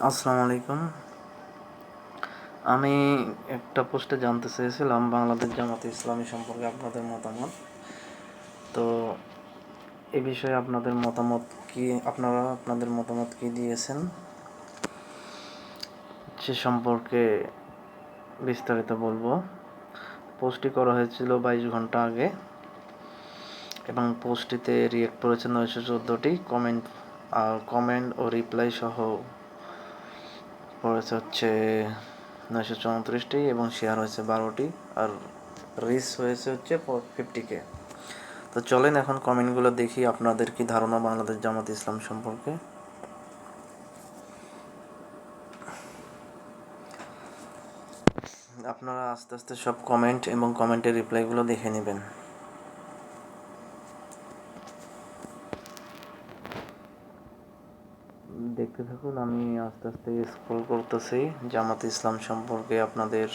আসসালামু আলাইকুম। আমি একটা পোস্টে জানতে চেয়েছিলাম বাংলাদেশ জামাতে ইসলামী সম্পর্কে আপনাদের মতামত। তো এ বিষয়ে আপনাদের মতামত কি, আপনারা আপনাদের মতামত কি দিয়েছেন সে সম্পর্কে বিস্তারিত বলবো। পোস্টটি করা হয়েছিল 22 ঘন্টা আগে এবং পোস্টটিতে রিয়েক্ট করেছে 914টি কমেন্ট ও রিপ্লাই সহ পড়েছে হচ্ছে 934টি এবং শেয়ার হয়েছে 12টি আর রিচ হয়েছে হচ্ছে 50K। তো চলেন এখন কমেন্টগুলো দেখি আপনাদের কি ধারণা বাংলাদেশ জামাত ইসলাম সম্পর্কে। আপনারা আস্তে আস্তে সব কমেন্ট এবং কমেন্টের রিপ্লাইগুলো দেখে নেবেন। দেখতে থাকুন, আমি আস্তে আস্তে স্ক্রল করতেছি। জামাত ইসলাম সম্পর্কে আপনাদের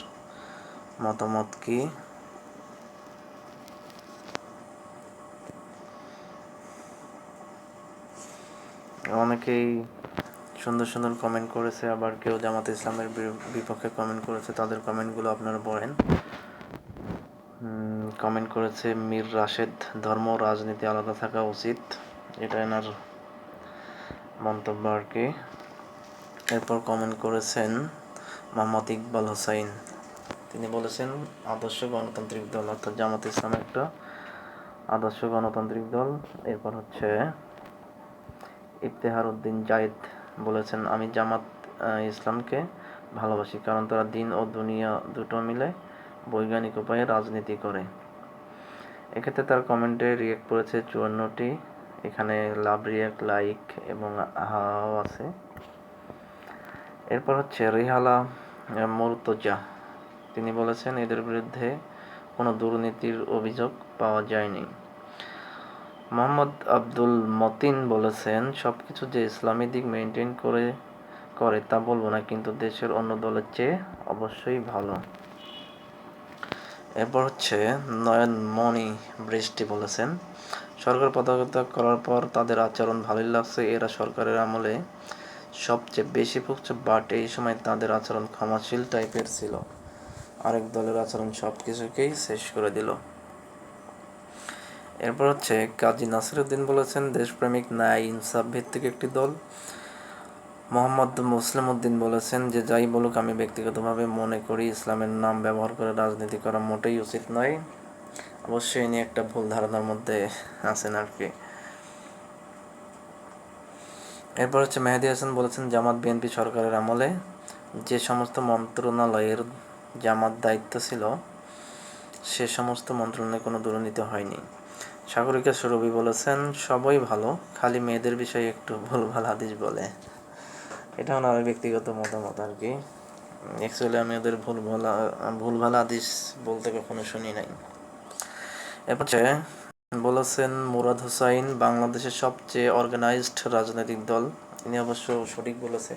মতামত কি? অনেকেই সুন্দর সুন্দর কমেন্ট করেছে, আবার কেউ জামাত ইসলামের বিপক্ষে কমেন্ট করেছে। তাদের কমেন্টগুলো আপনারা পড়েন। কমেন্ট করেছে মীর রাশেদ, ধর্ম রাজনীতি আলাদা থাকা উচিত, এটা এনার মন্তব্য আর কি। এরপর কমেন্ট করেছেন মোহাম্মদ ইকবাল হোসাইন, তিনি বলেছেন আদর্শ গণতান্ত্রিক দল, অর্থাৎ জামাত ইসলাম একটা আদর্শ গণতান্ত্রিক দল। এরপর হচ্ছে ইফতেহার উদ্দিন জায়েদ বলেছেন আমি জামাত ইসলামকে ভালোবাসি, কারণ তারা দিন ও দুনিয়া দুটো মিলে বৈজ্ঞানিক উপায়ে রাজনীতি করে। এক্ষেত্রে তার কমেন্টে রিয়েক্ট করেছে 54টি। এখানে লাভ রিয়েক্ট, লাইক এবং হাও আছে। এরপর হচ্ছে রিহালা মুর্তজা, তিনি বলেছেন এদের বিরুদ্ধে কোনো দুর্নীতির অভিযোগ পাওয়া যায়নি। মোহাম্মদ আব্দুল মতিন বলেছেন সবকিছু যে ইসলামী দিক মেনটেন করে তা বলবো না, কিন্তু দেশের অন্য দলের চেয়ে অবশ্যই ভালো। এরপর হচ্ছে নয়নমণি বৃষ্টি বলেছেন সরকার পদত্যাগ করার পর তাদের আচরণ ভালোই লাগছে, এরা সরকারের আমলে সবচেয়ে বেশি ভুগছে, বাট এই সময় তাদের আচরণ ক্ষমাশীল টাইপের ছিল, আরেক দলের আচরণ সব কিছুকেই শেষ করে দিল। এরপর হচ্ছে কাজী নাসিরউদ্দিন বলেছেন দেশপ্রেমিক ন্যায় ইনসাফ ভিত্তিক একটি দল। মোহাম্মদ মুসলিম উদ্দিন বলেছেন যে যাই বলুক আমি ব্যক্তিগতভাবে মনে করি ইসলামের নাম ব্যবহার করে রাজনীতি করা মোটেই উচিত নয়। অবশ্যই ইনি একটা ভুল ধারণার মধ্যে আছেন আর কি। এরপর হচ্ছে মেহেদী হাসান বলেছেন জামাত বিএনপি সরকারের আমলে যে সমস্ত মন্ত্রণালয়ের জামাত দায়িত্ব ছিল সে সমস্ত মন্ত্রণালয়ে কোনো দুর্নীতি হয়নি। সাগরিকা সুরভি বলেছেন সবই ভালো, খালি মেয়েদের বিষয়ে একটু ভুলভাল হাদিস বলে। এটা ওনার ব্যক্তিগত মতামত আর কি। অ্যাকচুয়ালি আমি ওদের ভুলভাল হাদিস বলতে কখনো শুনি নাই। এরপর বলেছেন মুরাদ হোসাইন বাংলাদেশের সবচেয়ে অর্গানাইজড রাজনৈতিক দল। ইনি অবশ্য সঠিক বলেছে,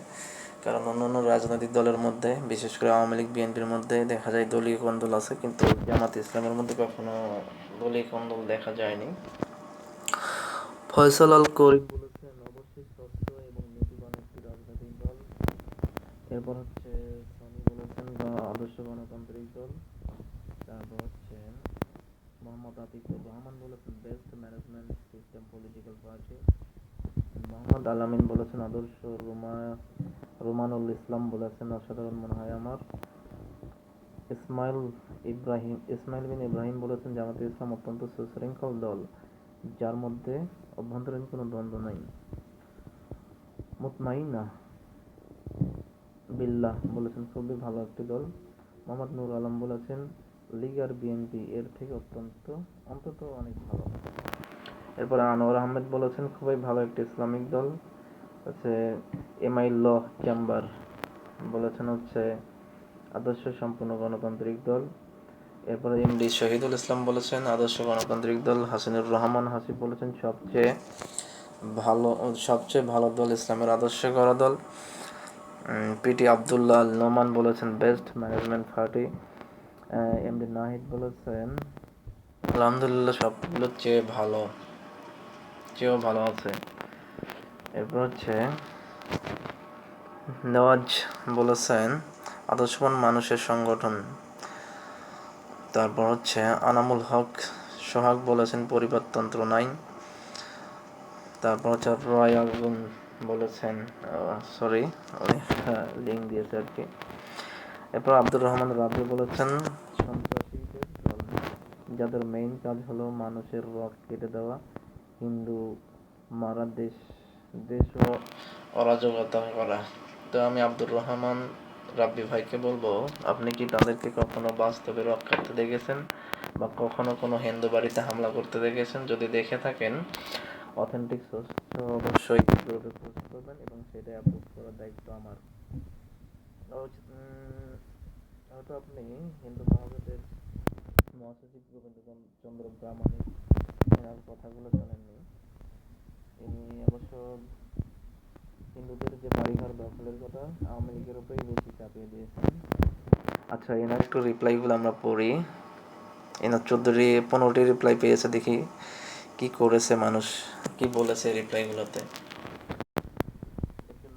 কারণ অন্যান্য রাজনৈতিক দলের মধ্যে বিশেষ করে আওয়ামী লীগ বিএনপির মধ্যে দেখা যায় দলীয় কোন্দল আছে, কিন্তু জামাত ইসলামের মধ্যে কখনো দলীয় কোন্দল দেখা যায়নি। ফয়সাল আল করিম বলেছেন অবশ্যই স্বচ্ছ এবং নীতিবান একটি রাজনৈতিক দল। এরপর হচ্ছে সনি বলেছেন আদর্শ গণতান্ত্রিক দল। তারপর হচ্ছে মোহাম্মদ আতিকুর রহমান বলেছেন best management system political party. Mohammad আলামিন বলেছেন আদর্শ। রুমানুল ইসলাম বলেছেন অসাধারণ মনে হয় আমার। ইসমাইল বিন ইব্রাহিম বলেছেন জামাতে ইসলাম অত্যন্ত সুশৃঙ্খল দল যার মধ্যে অভ্যন্তরীণ কোনো দ্বন্দ্ব নাই। মুতমাইনা বিল্লাহ বলেছেন খুবই ভালো একটি দল। মোহাম্মদ নূর আলম বলেছেন লীগ আর বিএনপি এর থেকে অন্তত অনেক ভালো। এরপর আনোয়ার আহমেদ বলেছেন খুবই ভালো একটি ইসলামিক দল। হচ্ছে এমআই ল চেম্বার বলেছেন হচ্ছে আদর্শ সম্পূর্ণ গণতান্ত্রিক দল। এরপরে এমডি শহীদুল ইসলাম বলেছেন আদর্শ গণতান্ত্রিক দল। হাসিনুর রহমান হাসিব বলেছেন সবচেয়ে ভালো দল ইসলামের আদর্শ গড়া দল। পিটি আবদুল্লাহ নোমান বলেছেন best management party. MD Nahid বলেছেন আলহামদুলিল্লাহ সবগুলোর চেয়েও ভালো আছে। এরপর হচ্ছে নেওয়াজ বলেছেন আদর্শবান মানুষের সংগঠন। তারপর হচ্ছে আনামুল হক সোহাগ বলেছেন পরিবারতন্ত্র নাই। তারপর হচ্ছে রয় আগুন বলেছেন সরি লিঙ্ক দিয়েছে আর কি। এরপর আব্দুর রহমান রাবি বলেছেন সন্ত্রাসীদের দল, যাদের মেইন কাজ হলো মানুষের রক কেটে দেওয়া, হিন্দু মারা, দেশ ও অরাজকতা করা। তো আমি আব্দুর রহমান রাব্বি ভাইকে বলবো, আপনি কি তাদেরকে কখনো বাস্তবে রক কাটতে দেখেছেন বা কখনো কোনো হিন্দু বাড়িতে হামলা করতে দেখেছেন? যদি দেখে থাকেন অথেন্টিক সোর্স অবশ্যই গ্রুপে পোস্ট করবেন এবং সেটা আপলোড করার দায়িত্ব আমার। হয়তো আপনি হিন্দু মহাজোটের মহাসচিব গোবিন্দ চন্দ্র প্রামাণিক এনার কথাগুলো শোনেননি। ইনি অবশ্য হিন্দুদের যে বাড়িঘর দখলের কথা আওয়ামী লীগের উপরেই বেশি চাপিয়ে দিয়েছেন। আচ্ছা, এনার একটু রিপ্লাইগুলো আমরা পড়ি। এনার 15টি রিপ্লাই পেয়েছে, দেখি কি করেছে মানুষ, কি বলেছে রিপ্লাইগুলোতে।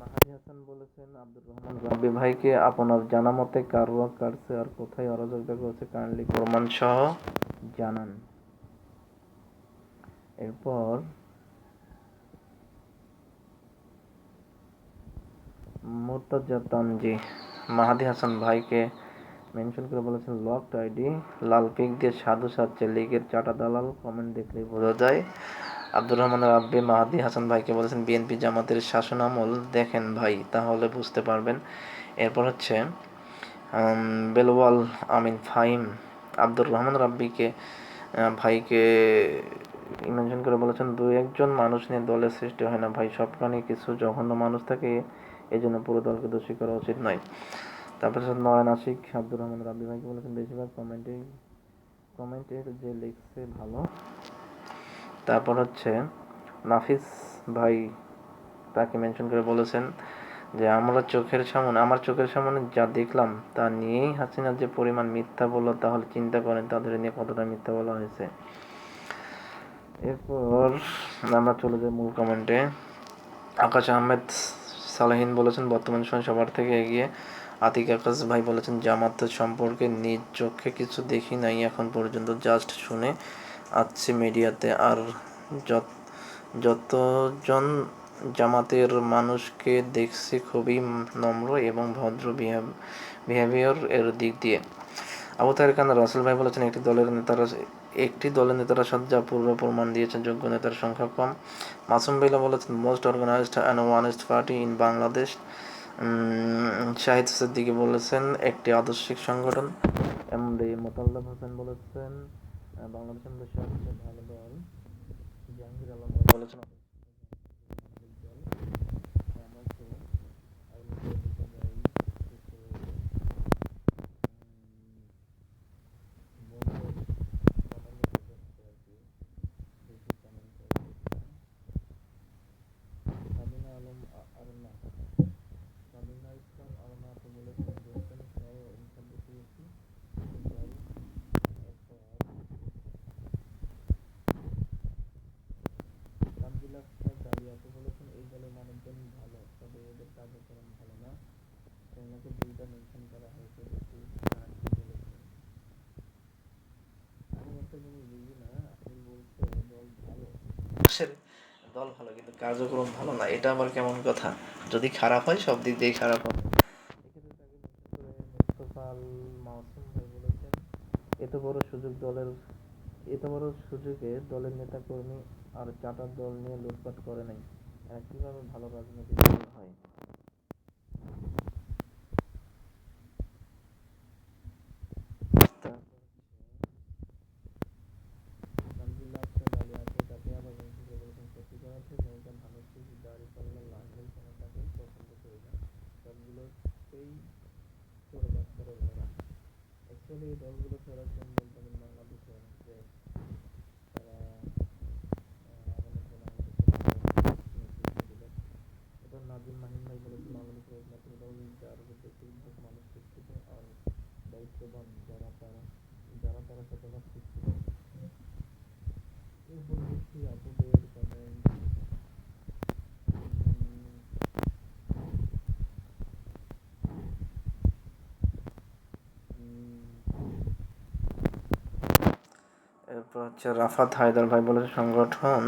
মাহাদি হাসান বলেছেন আব্দুর রহমান রাব্বি ভাইকে আপনার জানা মতে কার রক কাটছে আর কোথায় অরাজকতা করছে কাইন্ডলি প্রমাণ সহ জানান। এরপর মুর্তজা তানজি মাহাদি হাসান ভাইকে মেনশন করে বলেছেন লকড আইডি, লাল পিক দিয়ে সাধু সাজছে লীগের চাটা দালাল, কমেন্ট দেখলেই বোঝা যায়। আব্দুর রহমান রাব্বি মাহাদি হাসান ভাইকে বলেছেন বিএনপি জামাতের শাসনামল দেখেন ভাই, তাহলে বুঝতে পারবেন। এরপর হচ্ছে বেলওয়াল আমিন ফাহিম আব্দুর রহমান রাব্বিকে ভাইকে মেনশন করে বলেছেন দুই একজন মানুষ নিয়ে দলের সৃষ্টি হয় না ভাই, সব প্রাণী কিছু জঘন্য মানুষ থাকে, এই জন্য পুরো দলকে দোষী করা উচিত নয়। তারপর নয়ন আশিক আব্দুর রহমান রাব্বি ভাইকে বলেছেন বেশিরভাগ কমেন্টের যে লিখছে ভালো। তারপর হচ্ছে নাফিস ভাই তাকে মেনশন করে বলেছেন যে আমার চোখের সামনে যা দেখলাম তা নিয়েই হাসিনা যে পরিমাণ মিথ্যা বলল, তাহলে চিন্তা করেন তাদের নিয়ে কতটা মিথ্যা বলা হয়েছে। এরপর আমরা চলে যাই মূল কমেন্টে। আকাশ আহমেদ সালাহিন বলেছেন বর্তমান সময় সবার থেকে এগিয়ে। আতিক আকাশ ভাই বলেছেন জামাত সম্পর্কে নিজ চোখে কিছু দেখি নাই এখন পর্যন্ত, জাস্ট শুনে আসছি মিডিয়াতে। আর যতজন জামাতের মানুষকে দেখছি খুবই নম্র এবং ভদ্র বিহেভিয়র এর দিক দিয়ে। আবু তাহের খান রাসেল ভাই বলেছেন একটি দলের নেতারা যা পূর্ব প্রমাণ দিয়েছেন যোগ্য নেতার সংখ্যা কম। মাসুম বিল্লাহ বলেছেন most organised and honest party in Bangladesh. Shahid Siddiqui বলেছেন একটি আদর্শিক সংগঠন। এমডি মোতাল্লাব হোসেন বলেছেন বাংলাদেশের মধ্যে সবচেয়ে ভালো দল। জাহাঙ্গীর আলম বলেছেন এই দলের মানুষজন ভালো, তবে এদের কার্যক্রম ভালো না। সেনাকে দুইটা মেনশন করা হয়েছে দেখি আমি একটা জিনিস বুঝি না, আপনি বলছে দল ভালো, দল ভালো কিন্তু কার্যক্রম ভালো না, এটা আবার কেমন কথা? যদি খারাপ হয় সব দিক দিয়ে খারাপ হবে। এক্ষেত্রে তাকে মুস্তফা আল মাসুম ভাই বলেছেন এত বড় সুযোগে দলের নেতা কর্মী আর চাটার দল নিয়ে লুটপাট করে নাই, কিভাবে ভালো রাজনৈতিক দল হয়? এই দলগুলো ছাড়া কোন দল তখন বাংলাদেশে যে তারা এটা নাজিম মাহিম ভাই বলেছেন বাংলাদেশের একমাত্র দল যার বেশিরভাগ মানুষ শিক্ষিত আর দায়িত্ববান, যারা তারা শতভাগ শিক্ষিত। এরপর হচ্ছে আপুদের কমেন্ট। এরপর হচ্ছে রাফাত হায়দার ভাই বলেছে সংগঠন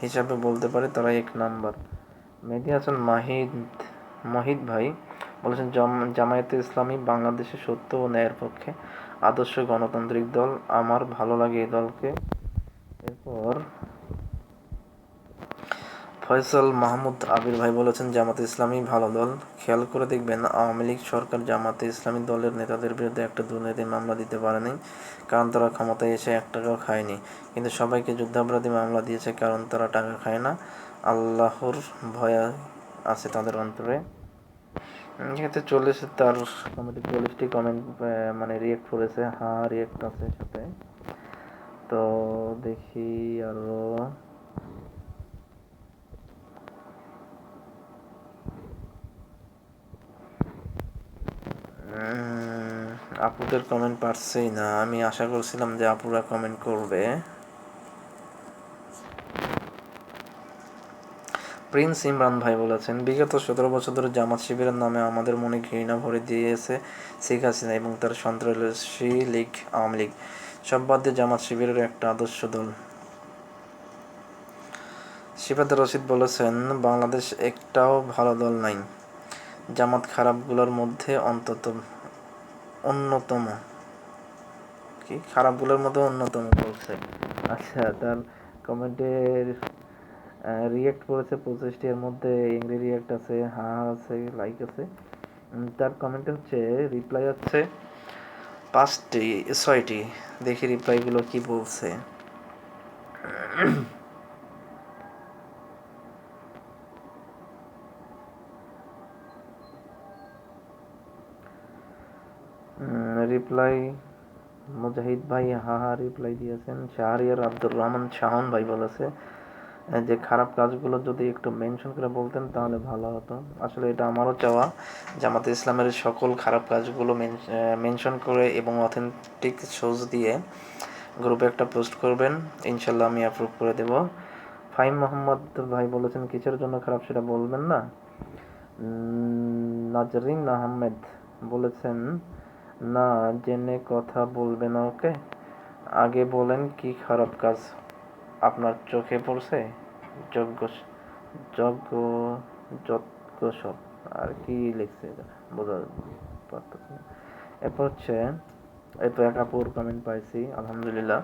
হিসাবে বলতে পারে তারা 1 নাম্বার। মেহেদী হাসান মহিদ ভাই বলেছেন জামায়াতে ইসলামী বাংলাদেশের সত্য ও ন্যায়ের পক্ষে আদর্শ গণতান্ত্রিক দল, আমার ভালো লাগে এই দলকে। এরপর ফয়সাল মাহমুদ আবির ভাই বলেছেন জামাতে ইসলামী ভালো দল, খেয়াল করে দেখবেন আওয়ামী লীগ সরকার জামাতে ইসলামী দলের নেতাদের বিরুদ্ধে একটা দুর্নীতির মামলা দিতে পারেনি, কারণ তারা ক্ষমতায় এসে 1 টাকাও খায়নি, কিন্তু সবাইকে যুদ্ধাপরাধী মামলা দিয়েছে কারণ তারা টাকা খায় না, আল্লাহর ভয় আছে তাদের অন্তরে। এক্ষেত্রে 40 তার কমেন্টে 40টি কমেন্ট মানে রিয়েক্ট করেছে, রিয়েক্ট আছে সাথে। তো দেখি আরো আপুদের কমেন্ট পারছেই না, আমি আশা করছিলাম যে আপুরা কমেন্ট করবে। প্রিন্স ইমরান ভাই বলেছেন বিগত 17 বছর ধরে জামাত শিবিরের নামে আমাদের মনে ঘৃণা ভরে দিয়েছে শেখ হাসিনা এবং তার সন্ত্রাসী লীগ আওয়ামী লীগ, সব বাদ দিয়ে জামাত শিবিরের একটা আদর্শ দল। সিফাত রশিদ বলেছেন বাংলাদেশ একটাও ভালো দল নাই, জামাত খারাপগুলোর মধ্যে অন্যতম। কি খারাপগুলোর মধ্যে অন্যতম বলছে? আচ্ছা, তার কমেন্টের রিয়েক্ট করেছে 25টি, এর মধ্যে এংরি রিয়েক্ট আছে, আছে, লাইক আছে। তার কমেন্টে হচ্ছে রিপ্লাই হচ্ছে 5টি 6টি। দেখি রিপ্লাইগুলো কি বলছে। রিপ্লাই মুজাহিদ ভাই রিপ্লাই দিয়েছেন। শাহরিয়ার আব্দুর রহমান শাহন ভাই বলেছে যে খারাপ কাজগুলো যদি একটু মেনশন করে বলতেন তাহলে ভালো হতো। আসলে এটা আমারও চাওয়া, জামাতে ইসলামের সকল খারাপ কাজগুলো মেনশন করে এবং অথেন্টিক সোর্স দিয়ে গ্রুপে একটা পোস্ট করবেন, ইনশাল্লাহ আমি অ্যাপ্রুভ করে দেব। ফাহিম মোহাম্মদ ভাই বলেছেন কিসের জন্য খারাপ সেটা বলবেন না। নাজরিন আহমেদ বলেছেন না জেনে কথা বলবেন ওকে, আগে বলেন কি খারাপ কাজ আপনার চোখে পড়ছে। যজ্ঞ যজ্ঞ যজ্ঞ সব আর কি লিখছে এটা বোঝা পারতেছে না। এরপর হচ্ছে এই তো এক আপুর কমেন্ট পাইছি, আলহামদুলিল্লাহ।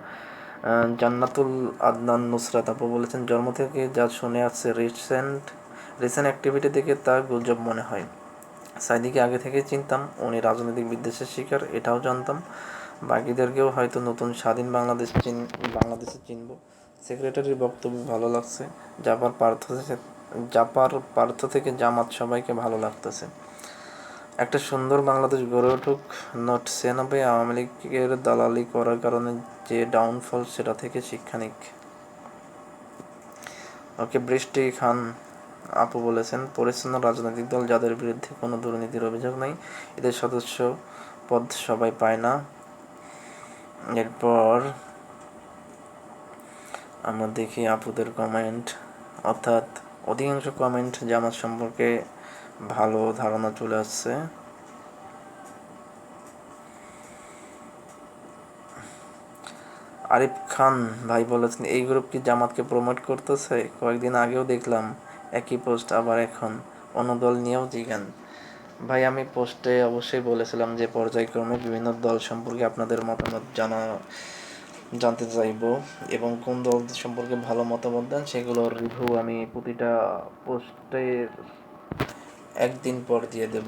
জান্নাতুল আদনান নুসরাত আপু বলেছেন জন্ম থেকে যা শুনে আসছে রিসেন্ট অ্যাক্টিভিটি দেখে তা গুজব মনে হয়। সাইদিকে আগে থেকে চিনতাম, উনি রাজনৈতিক বিদ্বেষের শিকার এটাও জানতাম, বাকিদেরকেও হয়তো নতুন স্বাধীন বাংলাদেশে চিনব। সেক্রেটারির বক্তব্য ভালো লাগছে, জাপার পার্থ থেকে জামাত সবাইকে ভালো লাগতেছে। একটা সুন্দর বাংলাদেশ গড়ে উঠুক, নট 96 আওয়ামী লীগের দালালি করার কারণে যে ডাউনফল সেটা থেকে শিক্ষা নিক। ওকে বৃষ্টি খান আপু বলেছেন পরিচ্ছন্ন রাজনৈতিক দল যাদের বিরুদ্ধে কোনো দুর্নীতির অভিযোগ নাই, এদের সদস্য পদ সবাই পায় না। এরপর আমরা দেখি আপুদের কমেন্ট, অর্থাৎ অধিকাংশ কমেন্ট জামাত সম্পর্কে ভালো ধারণা চলে আসছে। আরিফ খান ভাই বলেছেন এই গ্রুপ কি জামাতকে প্রমোট করতেছে? কয়েকদিন আগেও দেখলাম একই পোস্ট, আবার এখন অন্য দল নিয়েও জিজ্ঞান। ভাই আমি পোস্টে অবশ্যই বলেছিলাম যে পর্যায়ক্রমে বিভিন্ন দল সম্পর্কে আপনাদের মতামত জানতে চাইব এবং কোন দল সম্পর্কে ভালো মতামত দেন সেগুলোর রিভিউ আমি প্রতিটা পোস্টে একদিন পর দিয়ে দেব।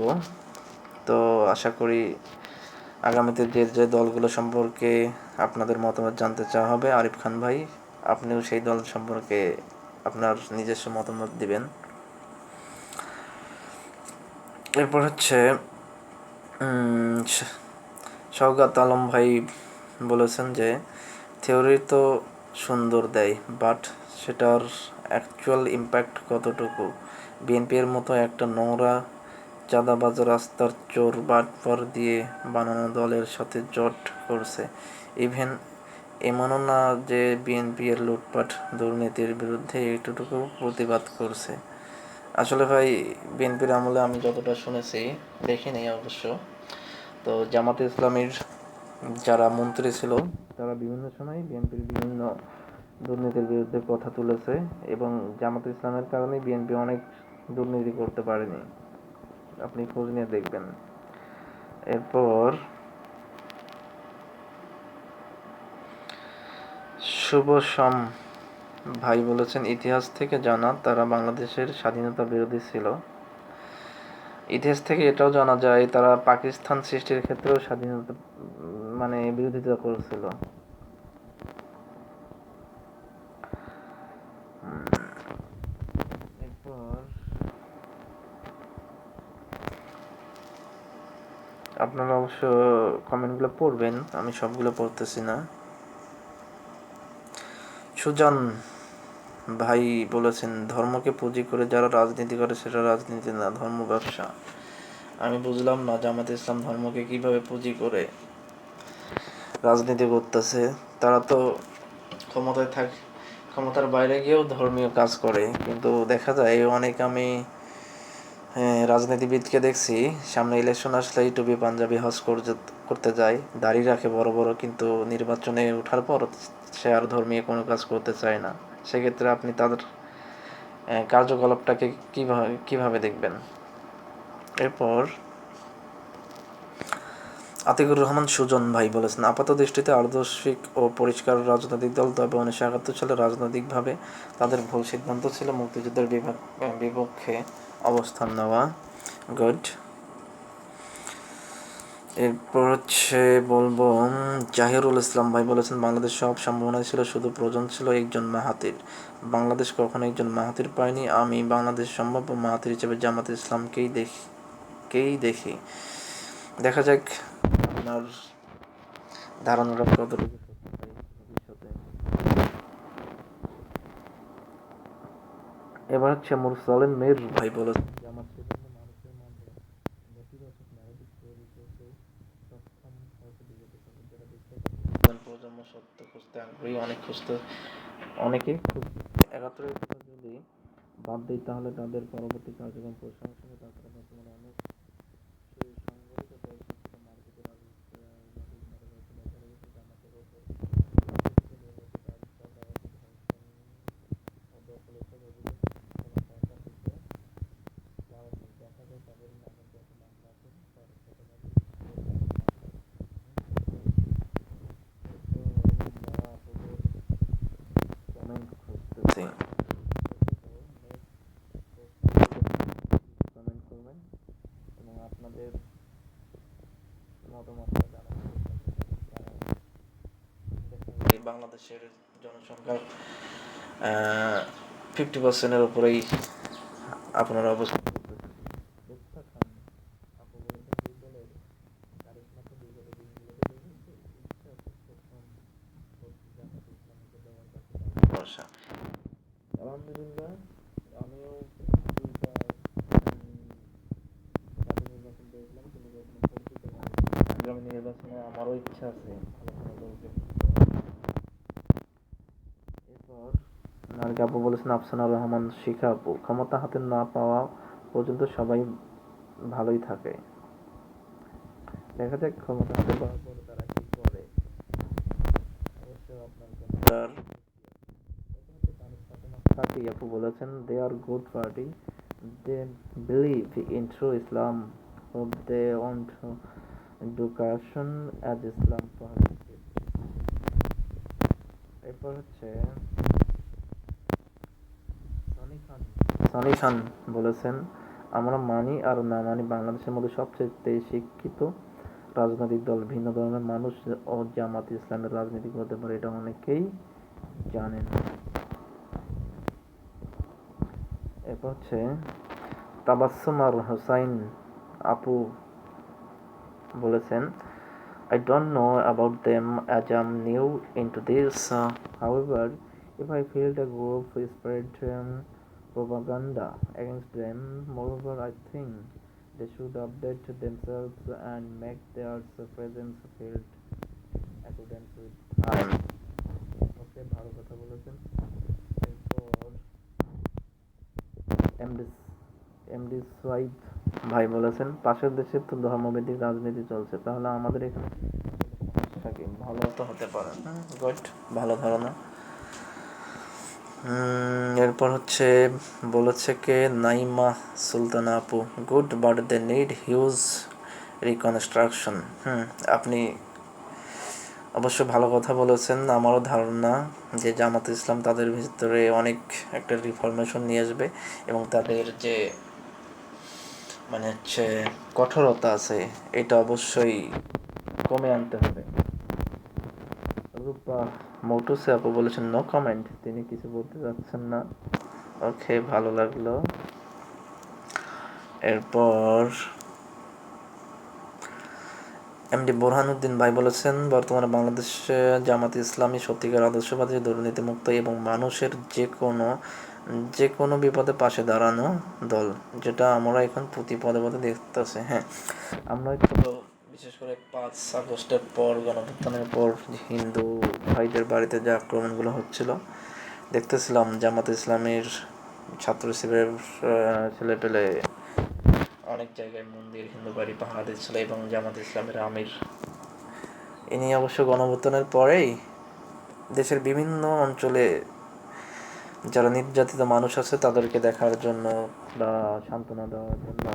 তো আশা করি আগামীতে যে দলগুলো সম্পর্কে আপনাদের মতামত জানতে চাওয়া হবে, আরিফ খান ভাই আপনিও সেই দল সম্পর্কে আপনার নিজস্ব মতামত দিবেন। এরপর হচ্ছে শওকত আলম ভাই বলেছেন যে থিওরি তো সুন্দর দেয়, বাট সেটার অ্যাকচুয়াল ইম্প্যাক্ট কতটুকু? বিএনপির মতো একটা নোংরা চাঁদাবাজ রাস্তার চোর বাটপার দিয়ে বানানো দলের সাথে জোট করছে। ইভেন এমনও না যে বিএনপি এর লুটপাট দুর্নীতির বিরুদ্ধে একটুটুকু প্রতিবাদ করছে। আসলে ভাই বিএনপির আমলে আমি যতটা শুনেছি, দেখিনি অবশ্য, তো জামাতে ইসলামীর যারা মন্ত্রী ছিল তারা বিভিন্ন সময় বিএনপির বিভিন্ন দুর্নীতির বিরুদ্ধে কথা তুলেছে এবং জামাত ইসলামের কারণে বিএনপি অনেক দুর্নীতি করতে পারেনি, আপনি খোঁজ নিয়ে দেখবেন। এরপর শুভ সম ভাই বলেছেন, ইতিহাস থেকে জানা তারা বাংলাদেশের স্বাধীনতা বিরোধী ছিল। ইতিহাস থেকে এটাও জানা যায় তারা পাকিস্তান সৃষ্টির ক্ষেত্রেও স্বাধীনতা বিরোধিতা করেছিল। এরপর আপনারা অবশ্য কমেন্টগুলো পড়বেন, আমি সবগুলো পড়তেছি না। সুজন ভাই বলেছেন, ধর্মকে পুঁজি করে যারা রাজনীতি করে সেটা রাজনীতি না, ধর্ম ব্যবসা। আমি বুঝলাম না জামাত ইসলাম ধর্মকে কিভাবে পুঁজি করে রাজনীতি করতেছে। তারা তো ক্ষমতার বাইরে গিয়েও ধর্মীয় কাজ করে, কিন্তু দেখা যায় অনেক আমি রাজনীতিবিদকে দেখছি সামনে ইলেকশন আসলেই টুপি পাঞ্জাবি হজ করতে যায়, দাড়ি রাখে বড় বড়, কিন্তু নির্বাচনে ওঠার পর সে আর ধর্মীয় কোনো কাজ করতে চায় না। সেক্ষেত্রে আপনি তাদের কার্যকলাপটাকে কিভাবে দেখবেন? এরপর আতিকুর রহমান সুজন ভাই বলেছেন, আপাত দৃষ্টিতে আদর্শিক ও পরিষ্কার রাজনৈতিক দল, তবে 1971 সালে রাজনৈতিকভাবে তাদের ভুল সিদ্ধান্ত ছিল মুক্তিযুদ্ধের বিপক্ষে অবস্থান নেওয়া। গুড। এরপর বলবো জাহিরুল ইসলাম ভাই বলেছেন, বাংলাদেশ সব সম্ভাবনা ছিল, শুধু প্রয়োজন ছিল একজন মাহাতির। বাংলাদেশ কখনো একজন মাহাতির পায়নি। আমি বাংলাদেশ সম্ভাব্য মাহাতির হিসেবে জামাত ইসলামকেই দেখি। দেখা যাক আপনার ধারণাটা কতটুকু ভবিষ্যতে। এবার মুরসালিন মির ভাই বলেছেন, জামাত সেজন্য মানুষের মধ্যে নেতিবাচক ন্যারেটিভ তৈরি করতে সক্ষম হয়েছে বিগত সময়ে। যারা প্রজন্ম সত্য খুঁজতে আগ্রহী, অনেকেই খুঁজছে। 71-এর কথা যদি বাদ দিই তাহলে তাদের পরবর্তী কার্যক্রম প্রশংসনীয়। তাছাড়া বর্তমানে অনেক সুসংগঠিত দল সক্রিয় মার্কেটে রাজনৈতিক নেতারা জামাতের ওপর নির্বাচিত আস্থা ধর্ষণ ও দখলের সব অভিযোগ কোনো সরকার দিতে পারেনি। দেখা যায় তাদের নামে যত মামলা আছে তার শতভাগই কমেন্ট খুঁজতেছি, কমেন্ট করবেন এবং আপনাদের মতামতটা জানাতে চেষ্টা করবেন। কারণ বাংলাদেশের জনসংখ্যার 50%-এর উপরেই আপনারা অবস্থান করতেছেন। লুৎফা খান আপু বলেছেন, দুই দলের কারিশমাকে বিগত দিনগুলোতে দেখেছি, ইচ্ছা প্রথম করছি জামাতে ইসলামীকে দেওয়ার কাছে ভরসা। আলহামদুলিল্লাহ, আমিও দুইটা জাতীয় নির্বাচন দেখলাম, কিন্তু কখনো পরিচিত হয়নি। আগামী নির্বাচনে আমারও ইচ্ছা আছে ভালো কোনো দলকে। এরপর নারী আপু বলেছেন, আফসানা রহমান শিখা আপু, ক্ষমতা হাতে না পাওয়া পর্যন্ত সবাই ভালোই থাকে। দেখা যাক ক্ষমতা হাতে পাওয়ার পরে তারা কি করে। অবশ্য আপনার ফাঁকি আপু বলেছেন, they are good party, they believe in true Islam, hope they want education as Islam prohibited. এরপর সনি খান বলেছেন, আমরা মানি আর না মানি, বাংলাদেশের মধ্যে সবচেয়ে শিক্ষিত রাজনৈতিক দল ভিন্ন ধর্মের মানুষ ও জামাত ইসলামের রাজনীতি করতে পারে, এটা অনেকেই জানেন। এরপর তাবাসসুম আর হুসাইন আপু বলেছেন, I don't know about them as I'm new into this. However, if I feel the group spread propaganda against them, moreover, I think they should update themselves and make their presence felt accordance with time. ওকে, ভালো কথা বলেছেন। এরপর MD Shoaib ভাই বলেছেন, পাশের দেশে তো ধর্মভিত্তিক রাজনীতি চলছে, তাহলে আমাদের এখানে সমস্যা কি? ভালো তো হতে পারে। গুড, ভালো ধারণা। এরপর হচ্ছে বলেছে কে নাইমা সুলতানা আপু, good but they need huge reconstruction. আপনি অবশ্য ভালো কথা বলেছেন। আমারও ধারণা যে জামাত ইসলাম তাদের ভিতরে অনেক একটা রিফরমেশন নিয়ে আসবে এবং তাদের যে মানে হচ্ছে কঠোরতা আছে এটা অবশ্যই কমে আনতে হবে। রূপা মোটুসে আপু বলেছেন নো কমেন্ট, তিনি কিছু বলতে চাচ্ছেন না। ওকে, ভালো লাগলো। এরপর এমডি বোরহানুদ্দিন ভাই বলেছেন বর্তমানে বাংলাদেশে জামাত ইসলামী সত্যিকার আদর্শবাদী, দুর্নীতিমুক্ত এবং মানুষের যে কোনো বিপদে পাশে দাঁড়ানো দল, যেটা আমরা এখন প্রতি পদে পদে দেখতেছি। হ্যাঁ, আমরা তো বিশেষ করে 5 আগস্টের পর, গণঅভ্যুত্থানের পর হিন্দু ভাইদের বাড়িতে যে আক্রমণগুলো হচ্ছিল দেখতেছিলাম, জামাত ইসলামের ছাত্র শিবিরের ছেলেপেলে অনেক জায়গায় মন্দির, হিন্দু বাড়ি পাহারা দিচ্ছিল এবং জামাত ইসলামের আমির ইনি অবশ্য গণঅভ্যুত্থানের পরেই দেশের বিভিন্ন অঞ্চলে যারা নির্যাতিত মানুষ আছে তাদেরকে দেখার জন্য বা সান্ত্বনা দেওয়ার জন্য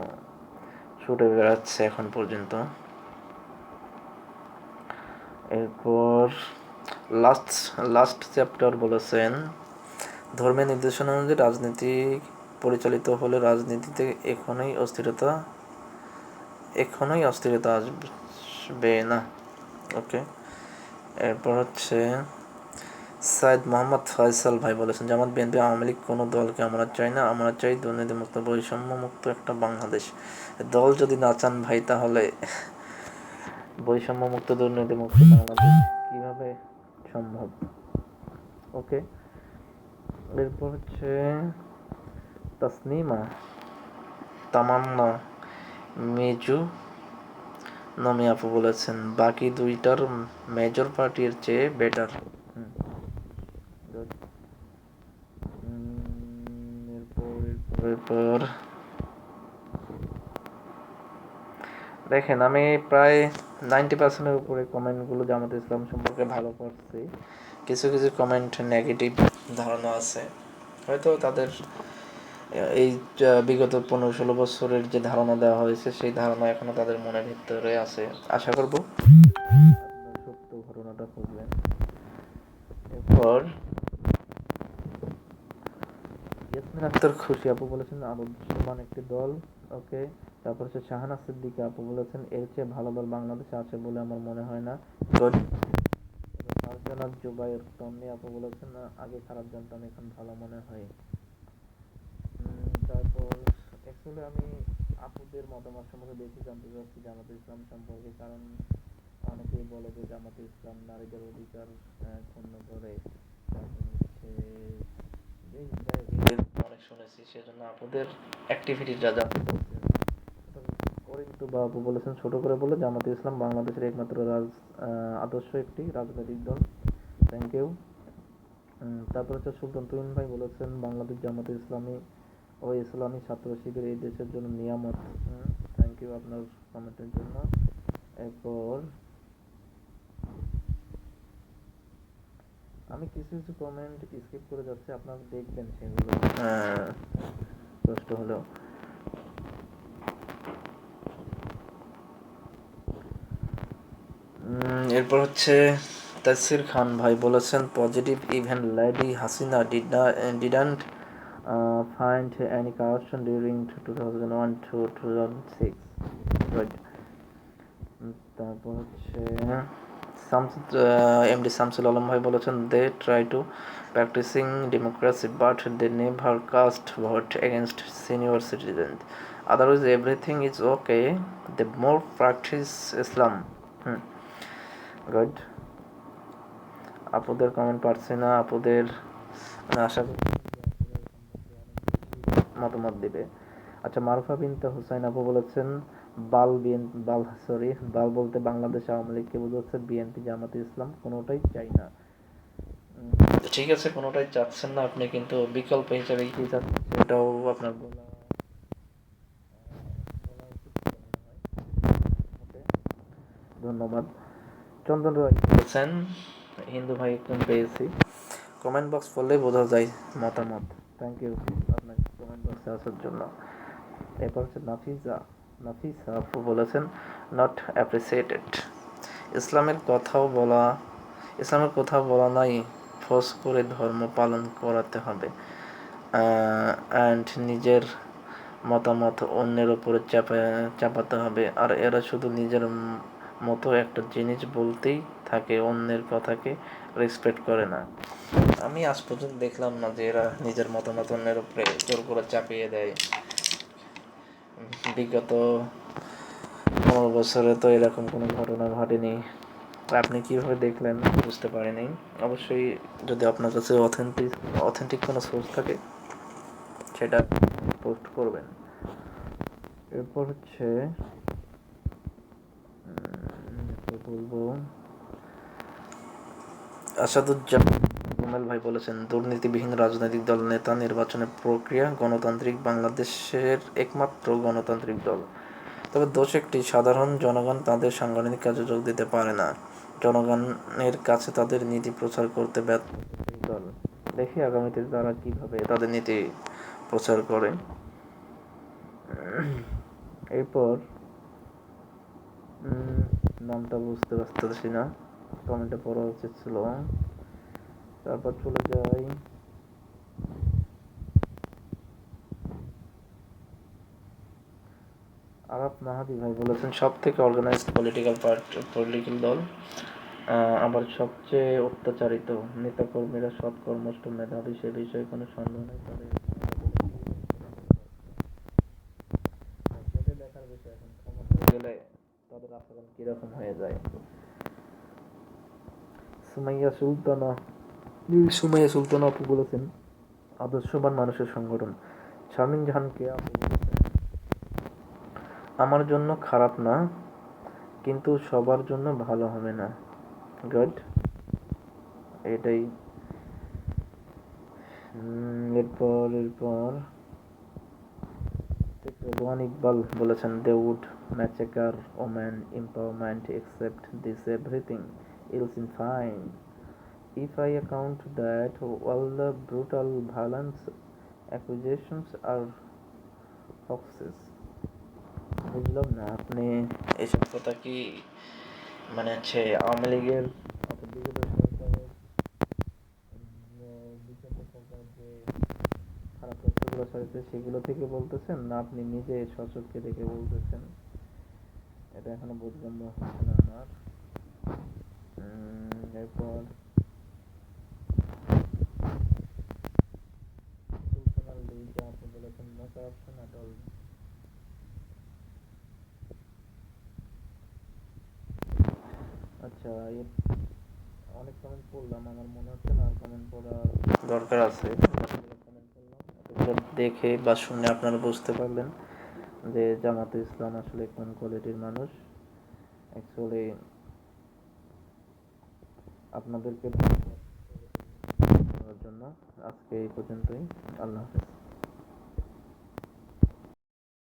ছুটে বেড়াচ্ছে এখন পর্যন্ত। এরপর লাস্ট চ্যাপ্টার বলেছেন ধর্মের নির্দেশনা অনুযায়ী রাজনীতি পরিচালিত হলে রাজনীতিতে এখনই অস্থিরতা আসবে না। ওকে, এরপর হচ্ছে সাইদ মোহাম্মদ ফয়সাল ভাই বলেছেন জামাত বিএনপি আওয়ামী লীগ কোনো দলকে আমরা চাই না, আমরা চাই দুর্নীতিমুক্ত বৈষম্যমুক্ত একটা বাংলাদেশ। দল যদি না চান ভাই তাহলে বৈষম্যমুক্ত দুর্নীতিমুক্ত বাংলাদেশ কিভাবে সম্ভব? ওকে, এরপর হচ্ছে তাসনিমা তামান্না মেজু নমি আপু বলেছেন বাকি দুইটার মেজর পার্টির চেয়ে বেটার। এরপর দেখেন, আমি প্রায় 90%-এর উপরে কমেন্টগুলো জামাত ইসলাম সম্পর্কে ভালো করছি। কিছু কিছু কমেন্ট নেগেটিভ ধারণা আছে, হয়তো তাদের এই বিগত 15-16 বছরের যে ধারণা দেওয়া হয়েছে সেই ধারণা এখনো তাদের মনের ভিতরে আছে। আশা করব আপনার সত্য ঘটনাটা খুঁজবেন। এরপর ইয়াসমিন আক্তার খুশি আপু বলেছেন আদর্শবান একটি দল। ওকে, তারপর হচ্ছে শাহানা সিদ্দিকা আপু বলেছেন এর চেয়ে ভালো দল বাংলাদেশে আছে বলে আমার মনে হয় না। গুড। ফারজানা জুবাইর তন্নি আপু বলেছেন আগে খারাপ জানতাম এখন ভালো মনে হয়। তারপর অ্যাকচুয়ালি আমি আপুদের মতামত সম্পর্কে বেশি জানতে চাচ্ছি জামাতে ইসলাম সম্পর্কে, কারণ অনেকেই বলে যে জামাতে ইসলাম নারীদের অধিকার ক্ষুণ্ণ করে, তারপর হচ্ছে অনেক শুনেছি, সেজন্য আপুদের অ্যাক্টিভিটিটা জানতে চাচ্ছি। অরিন্তু বাবু বলেছেন ছোট করে বলে জামাতে ইসলাম বাংলাদেশের একমাত্র আদর্শ একটি রাজনৈতিক দল। Thank you. তারপর হচ্ছে সুলতান তুহিন ভাই বলেছেন বাংলাদেশ জামাতে ইসলামী ও ইসলামী ছাত্র শিবির এই দেশের জন্য নিয়ামত। থ্যাংক ইউ আপনার কমেন্টের জন্য। এরপর আমি কিছু কিছু কমেন্ট স্কিপ করে যাচ্ছি, আপনারা দেখবেন সেগুলো কষ্ট হলেও। এরপর হচ্ছে তাসির খান ভাই বলেছেন positive even lady Hasina didn't find any corruption during 2001 to 2006. Right. তারপর হচ্ছে এমডি শামসুল আলম ভাই বলেছেন they try to practising democracy but they never cast vote against senior citizen, otherwise everything is okay, they more practise Islam. Good. আপুদের comment পাচ্ছি না, আপুদের আশা করি মতামত দিবে। আচ্ছা, মারুফা বিনতে হুসাইন আপু বলেছেন বাল বলতে বাংলাদেশ আওয়ামী লীগকে বোঝাচ্ছে, বিএনপি জামাতে ইসলাম কোনোটাই চাই না। ঠিক আছে, কোনোটাই চাচ্ছেন না আপনি, কিন্তু বিকল্প হিসেবে কি চাচ্ছেন সেটাও আপনার বলা উচিত। ধন্যবাদ। চন্দন রায় বলছেন হিন্দু ভাই একজন পেয়েছি। কমেন্ট বক্স পড়লেই বোঝা যায় মতামত। থ্যাংক ইউ আপনাকে কমেন্ট বক্সে আসার জন্য। এরপর হচ্ছে নাফিসা আপু বলেছেন নট অ্যাপ্রিসিয়েটেড। ইসলামের কথাও বলা ইসলামের কোথাও বলা নাই ফোর্স করে ধর্ম পালন করাতে হবে অ্যান্ড নিজের মতামত অন্যের উপরে চাপাতে হবে। আর এরা শুধু নিজের মতো একটা জিনিস বলতেই থাকে, অন্যের কথাকে রেসপেক্ট করে না। আমি আজ পর্যন্ত দেখলাম না যে এরা নিজের মতামত অন্যের উপরে জোর করে চাপিয়ে দেয়। বিগত 15 বছরে তো এরকম কোনো ঘটনা ঘটেনি। আপনি কীভাবে দেখলেন বুঝতে পারিনি। অবশ্যই যদি আপনার কাছে অথেন্টিক কোনো সোর্স থাকে সেটা পোস্ট করবেন। এরপর হচ্ছে বলবো আসাদুজ্জামান রুমেল ভাই বলেছেন দুর্নীতিবিহীন রাজনৈতিক দল নেতা নির্বাচনের প্রক্রিয়া গণতান্ত্রিক বাংলাদেশের একমাত্র গণতান্ত্রিক দল। তবে দোষ একটি, সাধারণ জনগণ তাদের সাংগঠনিক কাজে যোগ দিতে পারে না। জনগণের কাছে তাদের নীতি প্রচার করতে ব্যর্থ এই দল। দেখি আগামীতে তারা কিভাবে তাদের নীতি প্রচার করে। এরপর নামটা বুঝতে পারতেছি না, কমেন্টে পড়া উচিত ছিল। তারপর চলে যাই আরাফ মাহাদি ভাই বলেছেন সব থেকে অর্গানাইজড পলিটিক্যাল দল, আবার সবচেয়ে অত্যাচারিত। নেতাকর্মীরা সৎ, কর্মঠ, মেধাবী, সে বিষয়ে কোনো সন্দেহ নেই। তাদের দেখার বিষয় এখন ক্ষমতা গেলে তাদের আচরণ কিরকম হয়ে যায়। সুমাইয়া সুলতানা আপু বলেছেন আদর্শবান মানুষের সংগঠন। শারমিন জাহানকে আপু বলেছেন আমার জন্য খারাপ না, কিন্তু সবার জন্য ভালো হবে না। গুড, এটাই। এরপর রেদওয়ান ইকবাল বলেছেন they would make sure woman empowerment except this everything else in fine. If I account that all the brutal violence accusations are hoaxes. বুঝলাম না আপনি এসব কথা কি মানে হচ্ছে আওয়ামী লীগের যে খারাপ তথ্যগুলো ছড়াচ্ছে সেগুলো থেকে বলতেছেন, না আপনি নিজে সচক্ষে দেখে বলতেছেন? এটা এখনো বোধগম্য হচ্ছে না আমার। এরপর আপনি বলেছেন নো কারাপশন অ্যাট অল। আচ্ছা, অনেক কমেন্ট পড়লাম, আমার মনে হচ্ছে না আর কমেন্ট পড়ার দরকার আছে। কমেন্ট করলাম, এগুলো দেখে বা শুনে আপনারা বুঝতে পারবেন যে জামাতে ইসলাম আসলে কোন কোয়ালিটির মানুষ। অ্যাকচুয়ালি আপনাদেরকে জন্য আজকে এই পর্যন্তই। আল্লাহ হাফেজ।